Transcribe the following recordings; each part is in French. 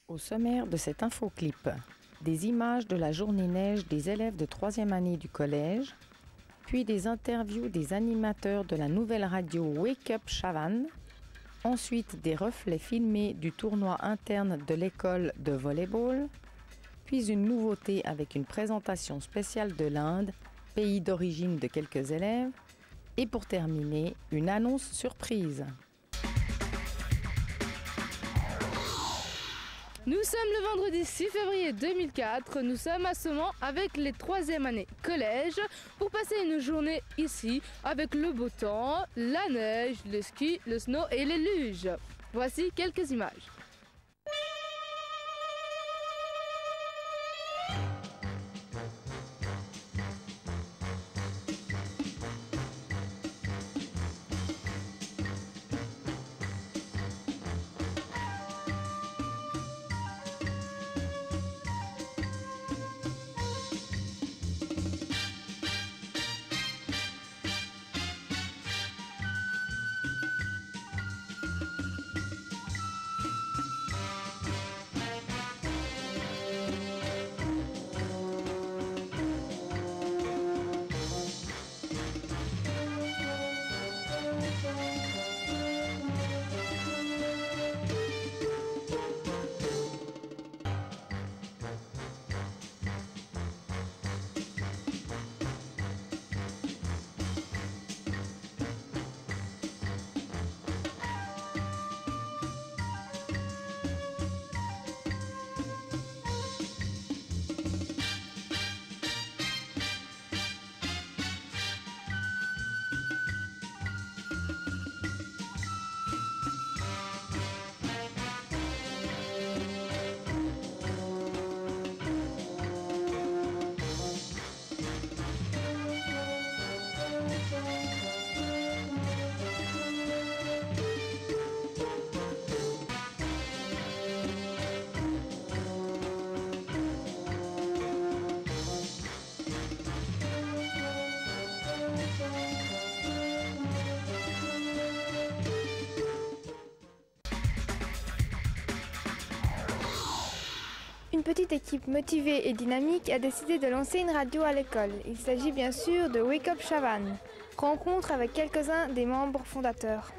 Au sommaire de cet infoclip, des images de la journée neige des élèves de 3e année du collège, puis des interviews des animateurs de la nouvelle radio Wake Up Chavannes, ensuite des reflets filmés du tournoi interne de l'école de volleyball, puis une nouveauté avec une présentation spéciale de l'Inde, pays d'origine de quelques élèves, et pour terminer, une annonce surprise. Nous sommes le vendredi 6 février 2004, nous sommes à Semans avec les 3e années collège pour passer une journée ici avec le beau temps, la neige, le ski, le snow et les luges. Voici quelques images. Une petite équipe motivée et dynamique a décidé de lancer une radio à l'école. Il s'agit bien sûr de Wake Up Chavannes. Rencontre avec quelques-uns des membres fondateurs.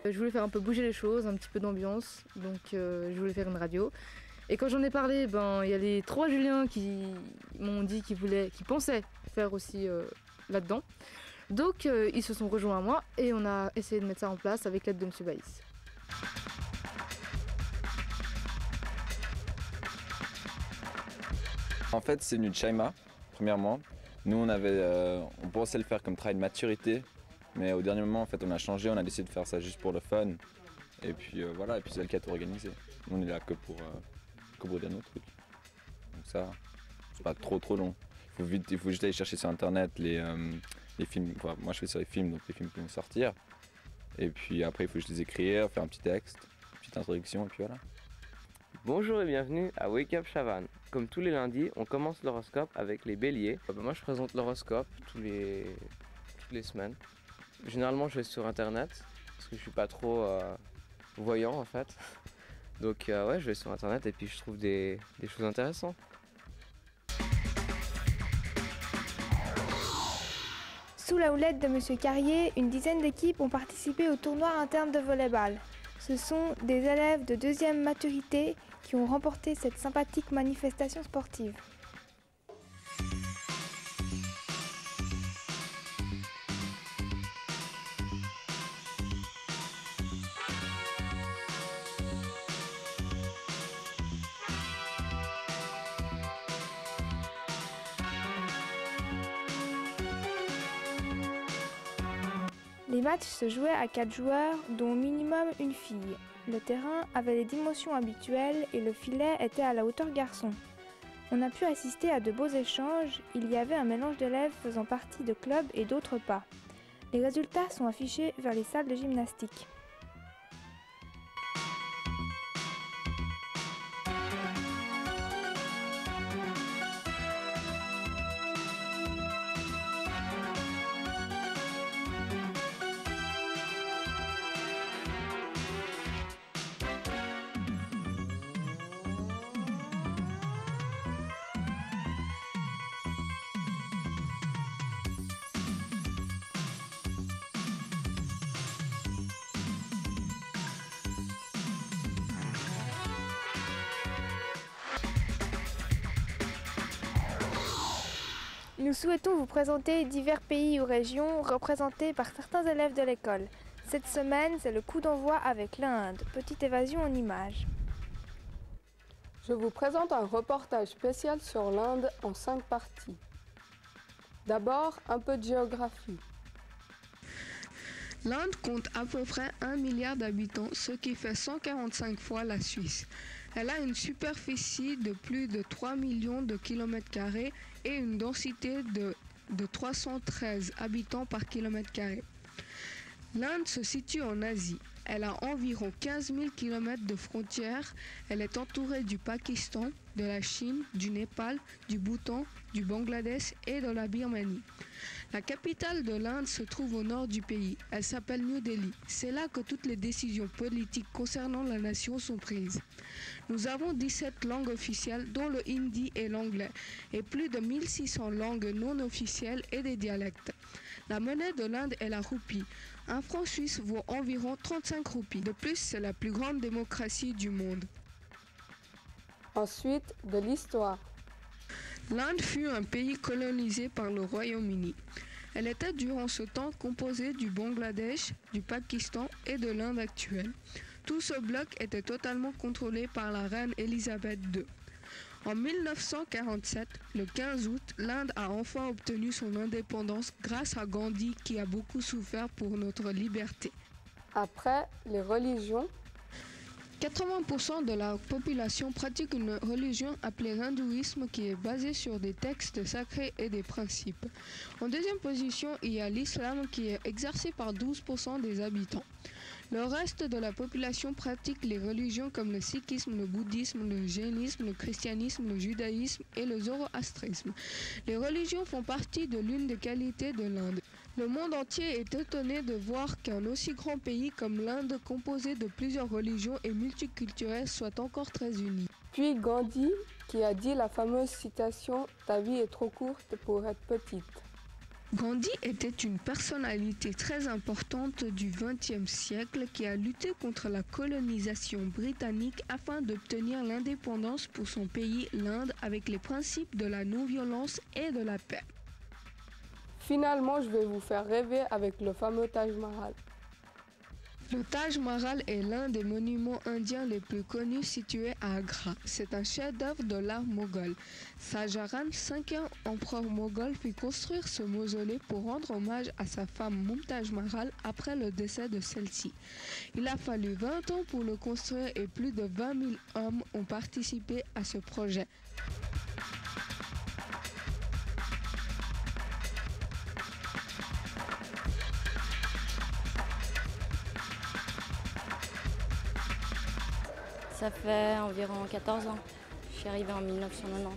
Je voulais faire un peu bouger les choses, un petit peu d'ambiance, donc je voulais faire une radio. Et quand j'en ai parlé, il y a les 3 Juliens qui m'ont dit qu'ils pensaient faire aussi là-dedans. Donc ils se sont rejoints à moi et on a essayé de mettre ça en place avec l'aide de M. Baïs. En fait, c'est venu de Shaima, premièrement. Nous, on pensait le faire comme travail de maturité, mais au dernier moment, en fait, on a changé, on a décidé de faire ça juste pour le fun. Et puis voilà, et puis c'est elle qui a tout organisé. Nous, on est là que pour dire nos trucs. Donc ça, c'est pas trop long. Il faut juste aller chercher sur internet les films. Enfin, moi, je fais sur les films, donc les films qui vont sortir. Et puis après, il faut juste les écrire, faire un petit texte, une petite introduction, et puis voilà. Bonjour et bienvenue à Wake Up Chavannes. Comme tous les lundis, on commence l'horoscope avec les béliers. Moi je présente l'horoscope toutes les semaines. Généralement je vais sur internet, parce que je suis pas trop voyant en fait. Donc ouais, je vais sur internet et puis je trouve des choses intéressantes. Sous la houlette de M. Carrier, une dizaine d'équipes ont participé au tournoi interne de volleyball. Ce sont des élèves de 2e maturité qui ont remporté cette sympathique manifestation sportive. Les matchs se jouaient à 4 joueurs, dont au minimum une fille. Le terrain avait les dimensions habituelles et le filet était à la hauteur garçon. On a pu assister à de beaux échanges, il y avait un mélange d'élèves faisant partie de clubs et d'autres pas. Les résultats sont affichés vers les salles de gymnastique. Nous souhaitons vous présenter divers pays ou régions représentés par certains élèves de l'école. Cette semaine, c'est le coup d'envoi avec l'Inde. Petite évasion en images. Je vous présente un reportage spécial sur l'Inde en 5 parties. D'abord, un peu de géographie. L'Inde compte à peu près 1 milliard d'habitants, ce qui fait 145 fois la Suisse. Elle a une superficie de plus de 3 millions de kilomètres carrés et une densité de 313 habitants par kilomètre carré. L'Inde se situe en Asie. Elle a environ 15 000 km de frontières. Elle est entourée du Pakistan, de la Chine, du Népal, du Bhoutan, du Bangladesh et de la Birmanie. La capitale de l'Inde se trouve au nord du pays. Elle s'appelle New Delhi. C'est là que toutes les décisions politiques concernant la nation sont prises. Nous avons 17 langues officielles, dont le hindi et l'anglais, et plus de 1600 langues non officielles et des dialectes. La monnaie de l'Inde est la roupie. Un franc suisse vaut environ 35 roupies. De plus, c'est la plus grande démocratie du monde. Ensuite, de l'histoire. L'Inde fut un pays colonisé par le Royaume-Uni. Elle était durant ce temps composée du Bangladesh, du Pakistan et de l'Inde actuelle. Tout ce bloc était totalement contrôlé par la reine Elisabeth II. En 1947, le 15 août, l'Inde a enfin obtenu son indépendance grâce à Gandhi qui a beaucoup souffert pour notre liberté. Après, les religions. 80% de la population pratique une religion appelée l'hindouisme qui est basée sur des textes sacrés et des principes. En deuxième position, il y a l'islam qui est exercé par 12% des habitants. Le reste de la population pratique les religions comme le sikhisme, le bouddhisme, le jainisme, le christianisme, le judaïsme et le zoroastrisme. Les religions font partie de l'une des qualités de l'Inde. Le monde entier est étonné de voir qu'un aussi grand pays comme l'Inde, composé de plusieurs religions et multiculturel, soit encore très uni. Puis Gandhi qui a dit la fameuse citation « Ta vie est trop courte pour être petite ». Gandhi était une personnalité très importante du XXe siècle qui a lutté contre la colonisation britannique afin d'obtenir l'indépendance pour son pays, l'Inde, avec les principes de la non-violence et de la paix. Finalement, je vais vous faire rêver avec le fameux Taj Mahal. Le Taj Mahal est l'un des monuments indiens les plus connus situé à Agra. C'est un chef-d'œuvre de l'art moghol. Shahjahan, 5e empereur moghol, fit construire ce mausolée pour rendre hommage à sa femme Mumtaz Mahal après le décès de celle-ci. Il a fallu 20 ans pour le construire et plus de 20 000 hommes ont participé à ce projet. Ça fait environ 14 ans. Je suis arrivée en 1990.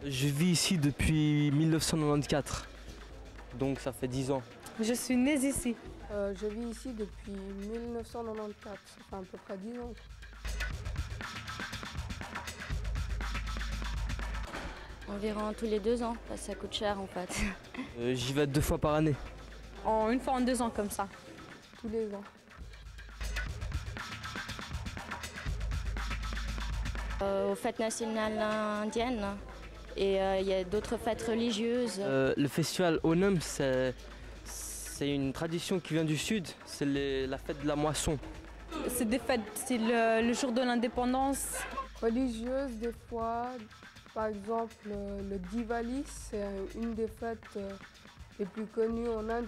Je vis ici depuis 1994, donc ça fait 10 ans. Je suis née ici. Je vis ici depuis 1994, ça fait à peu près 10 ans. Environ tous les 2 ans, parce que ça coûte cher en fait. J'y vais 2 fois par année. Une fois en 2 ans comme ça. Tous les ans. Aux fêtes nationales indiennes et il y a d'autres fêtes religieuses. Le festival Onam, c'est une tradition qui vient du sud, c'est la fête de la moisson. C'est des fêtes, c'est le jour de l'indépendance. Religieuses des fois, par exemple le Diwali, c'est une des fêtes les plus connues en Inde.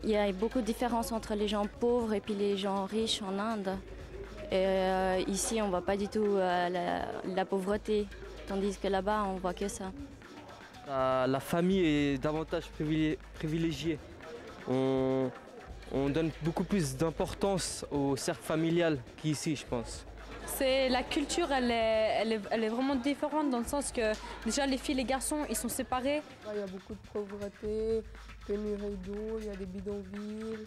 Il y a beaucoup de différences entre les gens pauvres et puis les gens riches en Inde. Et ici, on voit pas du tout la pauvreté, tandis que là-bas, on voit que ça. La famille est davantage privilégiée. On donne beaucoup plus d'importance au cercle familial qu'ici, je pense. La culture, elle est vraiment différente dans le sens que déjà les filles et les garçons, ils sont séparés. Il y a beaucoup de pauvreté, pénurie d'eau, il y a des bidonvilles.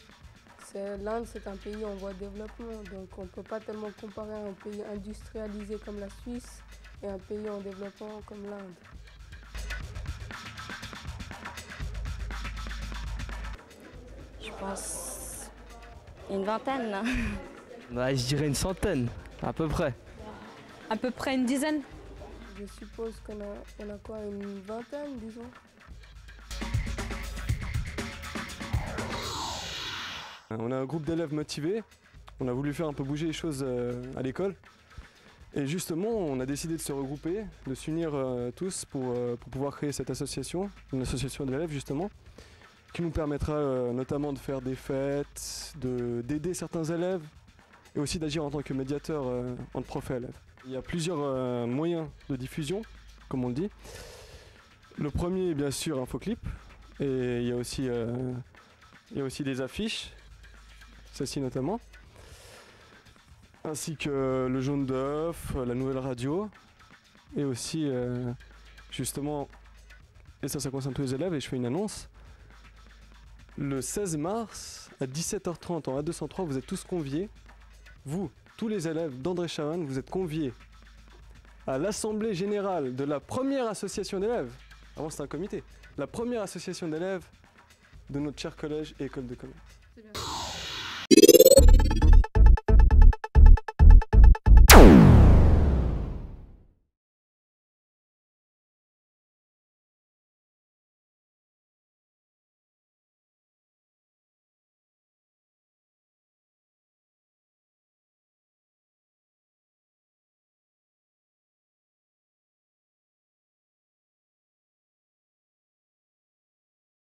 L'Inde, c'est un pays en voie de développement, donc on ne peut pas tellement comparer un pays industrialisé comme la Suisse et un pays en développement comme l'Inde. Je pense une vingtaine. Je dirais une centaine, à peu près. À peu près une dizaine. Je suppose qu'on a quoi, une vingtaine, disons. On a un groupe d'élèves motivés. On a voulu faire un peu bouger les choses à l'école. Et justement, on a décidé de se regrouper, de s'unir tous pour pouvoir créer cette association, une association d'élèves justement, qui nous permettra notamment de faire des fêtes, d'aider certains élèves et aussi d'agir en tant que médiateur entre profs et élèves. Il y a plusieurs moyens de diffusion, comme on le dit. Le premier est bien sûr Infoclip, et il y a aussi des affiches, celle-ci notamment, ainsi que le jaune d'œuf, la nouvelle radio, et aussi justement, et ça concerne tous les élèves, et je fais une annonce, le 16 mars à 17h30 en A203, vous êtes tous conviés, vous, tous les élèves d'André Chavannes, vous êtes conviés à l'assemblée générale de la première association d'élèves, avant c'était un comité, la première association d'élèves de notre cher collège et école de commerce.